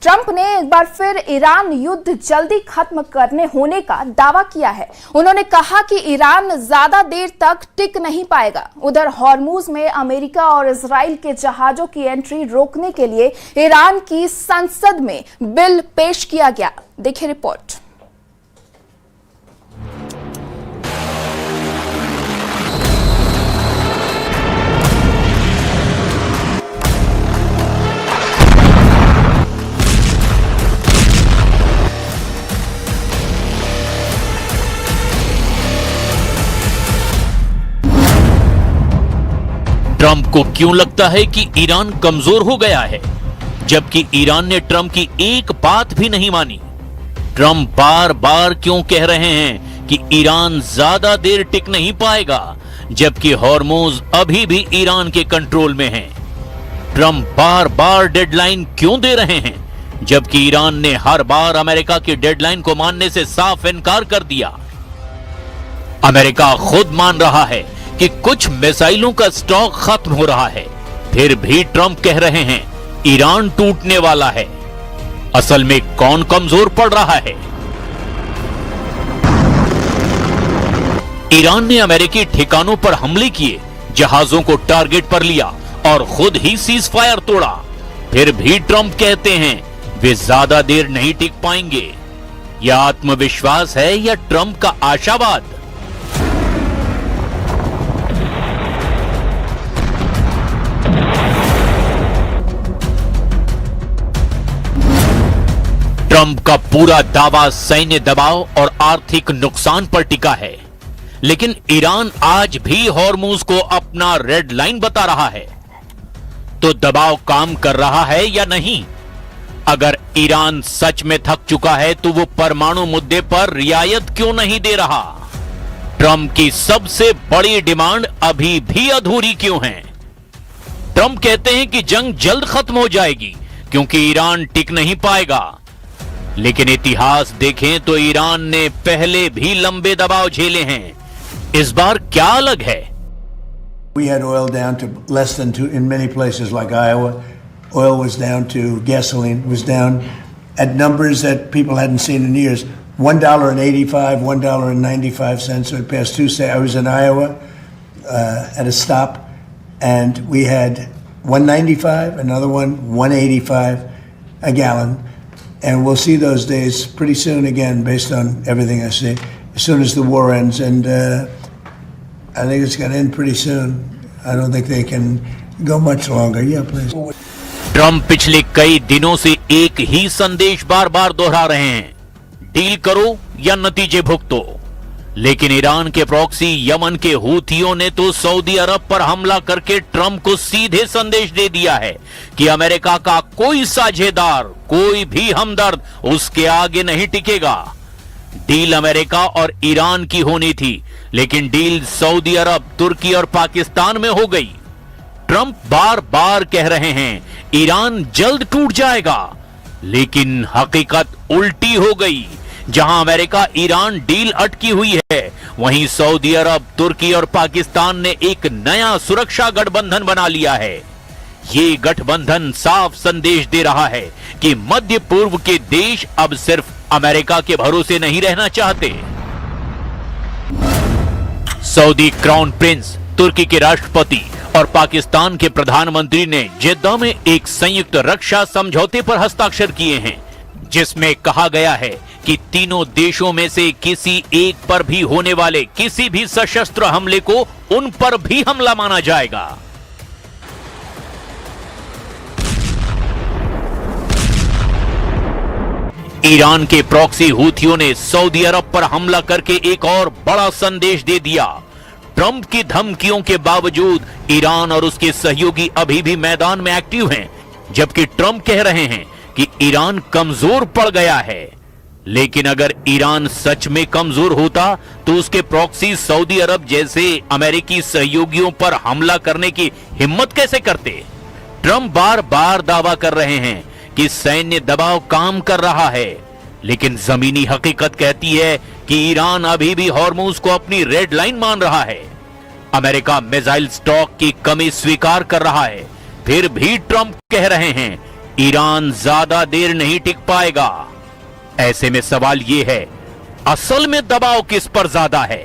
Trump ने एक बार फिर ईरान युद्ध जल्दी खत्म करने होने का दावा किया है। उन्होंने कहा कि ईरान ज्यादा देर तक टिक नहीं पाएगा। उधर हॉर्मुज में अमेरिका और इजराइल के जहाजों की एंट्री रोकने के लिए ईरान की संसद में बिल पेश किया गया। देखिए रिपोर्ट। ट्रंप को क्यों लगता है कि ईरान कमजोर हो गया है, जबकि ईरान ने ट्रंप की एक बात भी नहीं मानी? ट्रंप बार बार क्यों कह रहे हैं कि ईरान ज्यादा देर टिक नहीं पाएगा, जबकि हॉर्मुज अभी भी ईरान के कंट्रोल में है? ट्रंप बार बार डेडलाइन क्यों दे रहे हैं, जबकि ईरान ने हर बार अमेरिका की डेडलाइन को मानने से साफ इनकार कर दिया? अमेरिका खुद मान रहा है कि कुछ मिसाइलों का स्टॉक खत्म हो रहा है, फिर भी ट्रंप कह रहे हैं ईरान टूटने वाला है। असल में कौन कमजोर पड़ रहा है? ईरान ने अमेरिकी ठिकानों पर हमले किए, जहाजों को टारगेट पर लिया और खुद ही सीज फायर तोड़ा। फिर भी ट्रंप कहते हैं वे ज्यादा देर नहीं टिक पाएंगे। यह आत्मविश्वास है या ट्रंप का आशावाद? ट्रंप का पूरा दावा सैन्य दबाव और आर्थिक नुकसान पर टिका है, लेकिन ईरान आज भी हॉर्मुज को अपना रेड लाइन बता रहा है। तो दबाव काम कर रहा है या नहीं? अगर ईरान सच में थक चुका है तो वो परमाणु मुद्दे पर रियायत क्यों नहीं दे रहा? ट्रंप की सबसे बड़ी डिमांड अभी भी अधूरी क्यों है? ट्रंप कहते हैं कि जंग जल्द खत्म हो जाएगी क्योंकि ईरान टिक नहीं पाएगा, लेकिन इतिहास देखें तो ईरान ने पहले भी लंबे दबाव झेले हैं। इस बार क्या अलग है? We had oil down to less than two in many places like Iowa. Oil was down to gasoline was down at numbers that people hadn't seen in years. $1.85, $1.95. So it passed Tuesday. I was in Iowa at a stop, and we had $1.95, another one $1.85 a gallon. And we'll see those days pretty soon again, based on everything I see, as soon as the war ends. And I think it's going to end pretty soon. I don't think they can go much longer. Yeah, please. Trump पिछले कई दिनों से एक ही संदेश बार बार दोहरा रहे हैं, deal करो या नतीजे भुगतो। लेकिन ईरान के प्रॉक्सी यमन के हूथियों ने तो सऊदी अरब पर हमला करके ट्रंप को सीधे संदेश दे दिया है कि अमेरिका का कोई साझेदार, कोई भी हमदर्द उसके आगे नहीं टिकेगा। डील अमेरिका और ईरान की होनी थी, लेकिन डील सऊदी अरब, तुर्की और पाकिस्तान में हो गई। ट्रंप बार बार कह रहे हैं ईरान जल्द टूट जाएगा, लेकिन हकीकत उल्टी हो गई। जहां अमेरिका ईरान डील अटकी हुई है, वहीं सऊदी अरब, तुर्की और पाकिस्तान ने एक नया सुरक्षा गठबंधन बना लिया है। ये गठबंधन साफ संदेश दे रहा है कि मध्य पूर्व के देश अब सिर्फ अमेरिका के भरोसे नहीं रहना चाहते। सऊदी क्राउन प्रिंस, तुर्की के राष्ट्रपति और पाकिस्तान के प्रधानमंत्री ने जेद्दा में एक संयुक्त रक्षा समझौते पर हस्ताक्षर किए हैं, जिसमें कहा गया है कि तीनों देशों में से किसी एक पर भी होने वाले किसी भी सशस्त्र हमले को उन पर भी हमला माना जाएगा। ईरान के प्रॉक्सी हूथियों ने सऊदी अरब पर हमला करके एक और बड़ा संदेश दे दिया। ट्रंप की धमकियों के बावजूद ईरान और उसके सहयोगी अभी भी मैदान में एक्टिव हैं, जबकि ट्रंप कह रहे हैं कि ईरान कमजोर पड़ गया है। लेकिन अगर ईरान सच में कमजोर होता तो उसके प्रॉक्सी सऊदी अरब जैसे अमेरिकी सहयोगियों पर हमला करने की हिम्मत कैसे करते? ट्रंप बार बार दावा कर रहे हैं कि सैन्य दबाव काम कर रहा है, लेकिन जमीनी हकीकत कहती है कि ईरान अभी भी हॉर्मुज को अपनी रेड लाइन मान रहा है। अमेरिका मिसाइल स्टॉक की कमी स्वीकार कर रहा है, फिर भी ट्रंप कह रहे हैं ईरान ज्यादा देर नहीं टिक पाएगा। ऐसे में सवाल यह है, असल में दबाव किस पर ज्यादा है?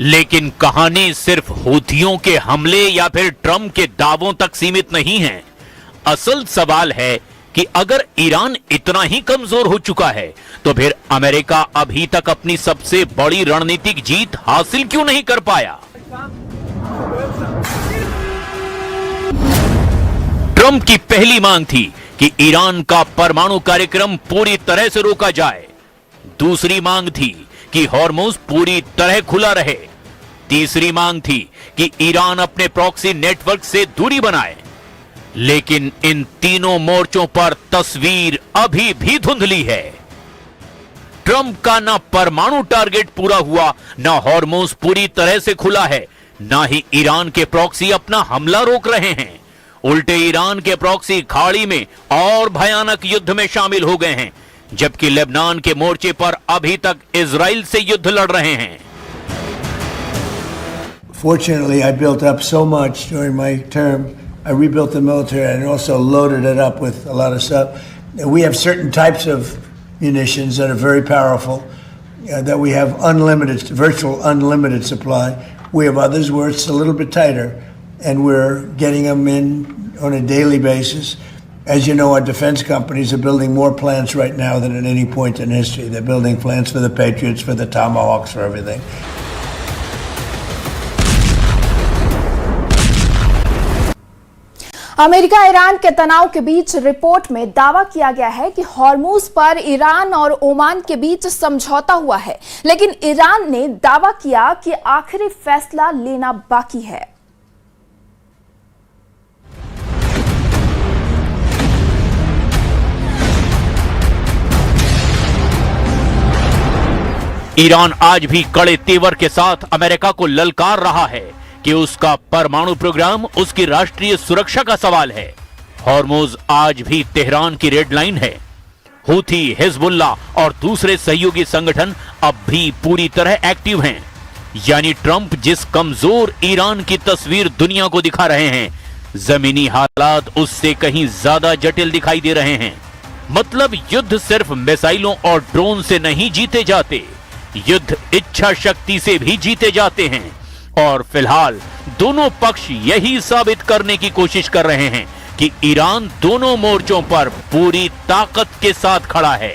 लेकिन कहानी सिर्फ हूथियों के हमले या फिर ट्रंप के दावों तक सीमित नहीं है। असल सवाल है कि अगर ईरान इतना ही कमजोर हो चुका है तो फिर अमेरिका अभी तक अपनी सबसे बड़ी रणनीतिक जीत हासिल क्यों नहीं कर पाया? ट्रंप की पहली मांग थी कि ईरान का परमाणु कार्यक्रम पूरी तरह से रोका जाए। दूसरी मांग थी कि हॉर्मुज पूरी तरह खुला रहे। तीसरी मांग थी कि ईरान अपने प्रॉक्सी नेटवर्क से दूरी बनाए। लेकिन इन तीनों मोर्चों पर तस्वीर अभी भी धुंधली है। ट्रंप का ना परमाणु टारगेट पूरा हुआ, ना हॉर्मुज पूरी तरह से खुला है, ना ही ईरान के प्रॉक्सी अपना हमला रोक रहे हैं। उल्टे ईरान के प्रॉक्सी खाड़ी में और भयानक युद्ध में शामिल हो गए हैं, जबकि लेबनान के मोर्चे पर अभी तक इजराइल से युद्ध लड़ रहे हैं। Fortunately, I built up so much during my term. I rebuilt the military and also loaded it up with a lot of stuff. We have certain types of munitions that are very powerful, that we have unlimited, virtual unlimited supply. We have others where it's a little bit tighter, and we're getting them in on a daily basis. As you know, our defense companies are building more plants right now than at any point in history. They're building plants for the Patriots, for the Tomahawks, for everything. America Iran के तनाव के बीच report में दावा किया गया है कि Hormuz पर ईरान और ओमान के बीच समझौता हुआ है, लेकिन ईरान ने दावा किया कि आखिरी फैसला लेना बाकी है। ईरान आज भी कड़े तेवर के साथ अमेरिका को ललकार रहा है कि उसका परमाणु प्रोग्राम उसकी राष्ट्रीय सुरक्षा का सवाल है। हॉर्मुज आज भी तेहरान की रेड लाइन है। हूथी, हिजबुल्ला और दूसरे सहयोगी संगठन अब भी पूरी तरह एक्टिव हैं। यानी ट्रंप जिस कमजोर ईरान की तस्वीर दुनिया को दिखा रहे हैं, जमीनी हालात उससे कहीं ज्यादा जटिल दिखाई दे रहे हैं। मतलब युद्ध सिर्फ मिसाइलों और ड्रोन से नहीं जीते जाते, युद्ध इच्छा शक्ति से भी जीते जाते हैं। और फिलहाल दोनों पक्ष यही साबित करने की कोशिश कर रहे हैं कि ईरान दोनों मोर्चों पर पूरी ताकत के साथ खड़ा है।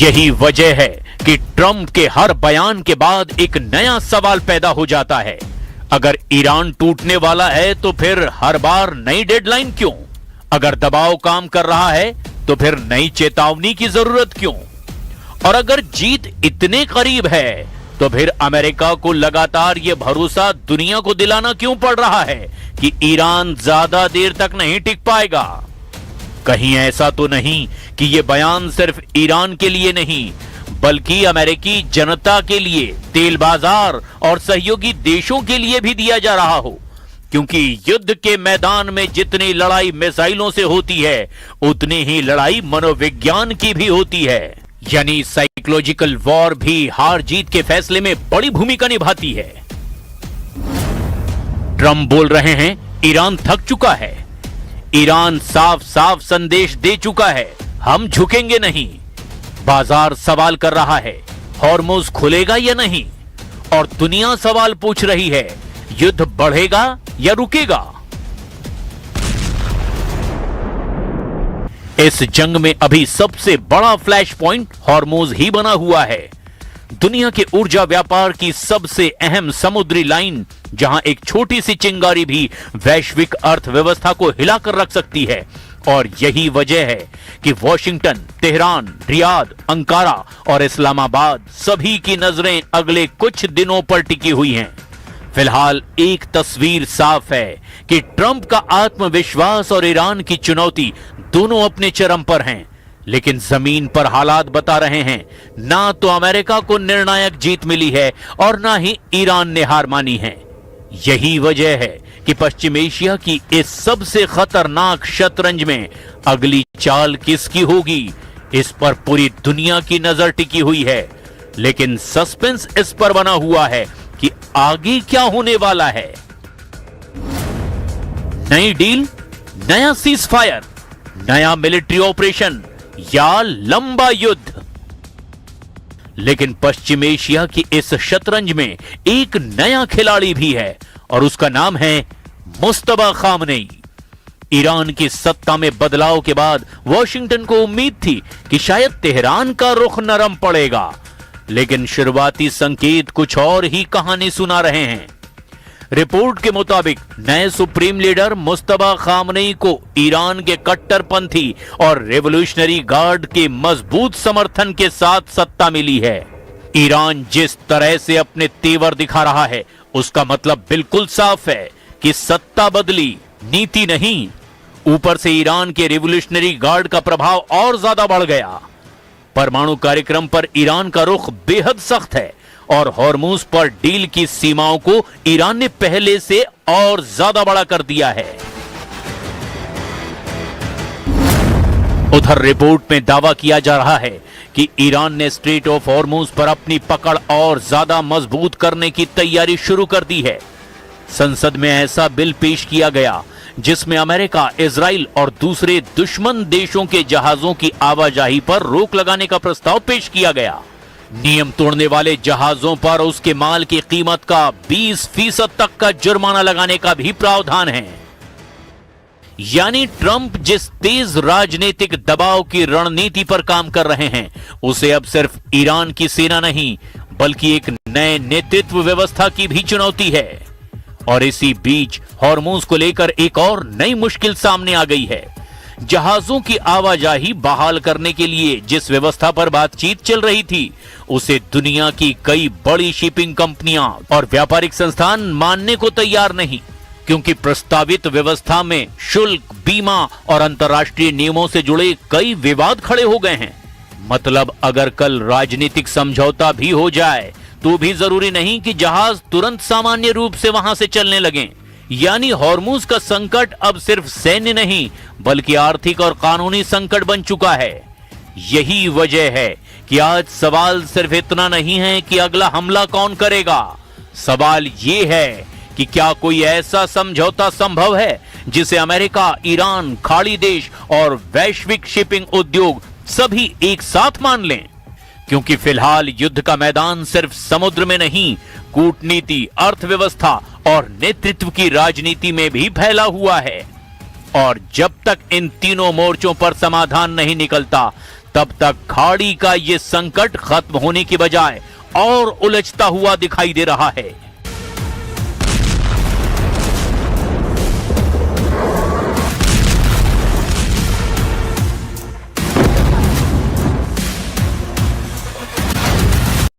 यही वजह है कि ट्रंप के हर बयान के बाद एक नया सवाल पैदा हो जाता है। अगर ईरान टूटने वाला है तो फिर हर बार नई डेडलाइन क्यों? अगर दबाव काम कर रहा है तो फिर नई चेतावनी की जरूरत क्यों? और अगर जीत इतने करीब है तो फिर अमेरिका को लगातार यह भरोसा दुनिया को दिलाना क्यों पड़ रहा है कि ईरान ज्यादा देर तक नहीं टिक पाएगा? कहीं ऐसा तो नहीं कि यह बयान सिर्फ ईरान के लिए नहीं, बल्कि अमेरिकी जनता के लिए, तेल बाजार और सहयोगी देशों के लिए भी दिया जा रहा हो? क्योंकि युद्ध के मैदान में जितनी लड़ाई मिसाइलों से होती है, उतनी ही लड़ाई मनोविज्ञान की भी होती है। यानी साइकोलॉजिकल वॉर भी हार जीत के फैसले में बड़ी भूमिका निभाती है। ट्रंप बोल रहे हैं ईरान थक चुका है। ईरान साफ साफ संदेश दे चुका है, हम झुकेंगे नहीं। बाजार सवाल कर रहा है, हॉर्मुज खुलेगा या नहीं? और दुनिया सवाल पूछ रही है, युद्ध बढ़ेगा या रुकेगा? इस जंग में अभी सबसे बड़ा फ्लैश पॉइंट हॉर्मुज ही बना हुआ है। दुनिया के ऊर्जा व्यापार की सबसे अहम समुद्री लाइन, जहां एक छोटी सी चिंगारी भी वैश्विक अर्थव्यवस्था को हिलाकर रख सकती है। और यही वजह है कि वॉशिंगटन, तेहरान, रियाद, अंकारा और इस्लामाबाद सभी की नजरें अगले कुछ दिनों पर टिकी हुई हैं। फिलहाल एक तस्वीर साफ है कि ट्रंप का आत्मविश्वास और ईरान की चुनौती दोनों अपने चरम पर हैं, लेकिन जमीन पर हालात बता रहे हैं ना तो अमेरिका को निर्णायक जीत मिली है और ना ही ईरान ने हार मानी है। यही वजह है कि पश्चिम एशिया की इस सबसे खतरनाक शतरंज में अगली चाल किसकी होगी, इस पर पूरी दुनिया की नजर टिकी हुई है। लेकिन सस्पेंस इस पर बना हुआ है कि आगे क्या होने वाला है। नई डील, नया सीज फायर, नया मिलिट्री ऑपरेशन या लंबा युद्ध। लेकिन पश्चिम एशिया की इस शतरंज में एक नया खिलाड़ी भी है और उसका नाम है मुस्तफा खामनेई। ईरान की सत्ता में बदलाव के बाद वॉशिंगटन को उम्मीद थी कि शायद तेहरान का रुख नरम पड़ेगा, लेकिन शुरुआती संकेत कुछ और ही कहानी सुना रहे हैं। रिपोर्ट के मुताबिक नए सुप्रीम लीडर मुस्तफा खामनेई को ईरान के कट्टरपंथी और रेवोल्यूशनरी गार्ड के मजबूत समर्थन के साथ सत्ता मिली है। ईरान जिस तरह से अपने तेवर दिखा रहा है, उसका मतलब बिल्कुल साफ है कि सत्ता बदली, नीति नहीं। ऊपर से ईरान के रेवोल्यूशनरी गार्ड का प्रभाव और ज्यादा बढ़ गया। परमाणु कार्यक्रम पर ईरान का रुख बेहद सख्त है और हॉर्मुज पर डील की सीमाओं को ईरान ने पहले से और ज्यादा बड़ा कर दिया है। उधर रिपोर्ट में दावा किया जा रहा है कि ईरान ने स्ट्रेट ऑफ हॉर्मुज पर अपनी पकड़ और ज्यादा मजबूत करने की तैयारी शुरू कर दी है। संसद में ऐसा बिल पेश किया गया जिसमें अमेरिका, इजराइल और दूसरे दुश्मन देशों के जहाजों की आवाजाही पर रोक लगाने का प्रस्ताव पेश किया गया। नियम तोड़ने वाले जहाजों पर उसके माल की कीमत का 20% तक का जुर्माना लगाने का भी प्रावधान है। यानी ट्रंप जिस तेज राजनीतिक दबाव की रणनीति पर काम कर रहे हैं, उसे अब सिर्फ ईरान की सेना नहीं बल्कि एक नए नेतृत्व व्यवस्था की भी चुनौती है। और इसी बीच हॉर्मुज को लेकर एक और नई मुश्किल सामने आ गई है। जहाजों की आवाजाही बहाल करने के लिए जिस व्यवस्था पर बातचीत चल रही थी, उसे दुनिया की कई बड़ी शिपिंग कंपनियां और व्यापारिक संस्थान मानने को तैयार नहीं, क्योंकि प्रस्तावित व्यवस्था में शुल्क, बीमा और अंतर्राष्ट्रीय नियमों से जुड़े कई विवाद खड़े हो गए हैं। मतलब अगर कल राजनीतिक समझौता भी हो जाए तो भी जरूरी नहीं कि जहाज तुरंत सामान्य रूप से वहां से चलने लगें। यानी हॉर्मुज का संकट अब सिर्फ सैन्य नहीं बल्कि आर्थिक और कानूनी संकट बन चुका है। यही वजह है कि आज सवाल सिर्फ इतना नहीं है कि अगला हमला कौन करेगा। सवाल ये है कि क्या कोई ऐसा समझौता संभव है जिसे अमेरिका, ईरान, खाड़ी देश और वैश्विक शिपिंग उद्योग सभी एक साथ मान लें। क्योंकि फिलहाल युद्ध का मैदान सिर्फ समुद्र में नहीं, कूटनीति, अर्थव्यवस्था और नेतृत्व की राजनीति में भी फैला हुआ है। और जब तक इन तीनों मोर्चों पर समाधान नहीं निकलता, तब तक खाड़ी का ये संकट खत्म होने की बजाय और उलझता हुआ दिखाई दे रहा है।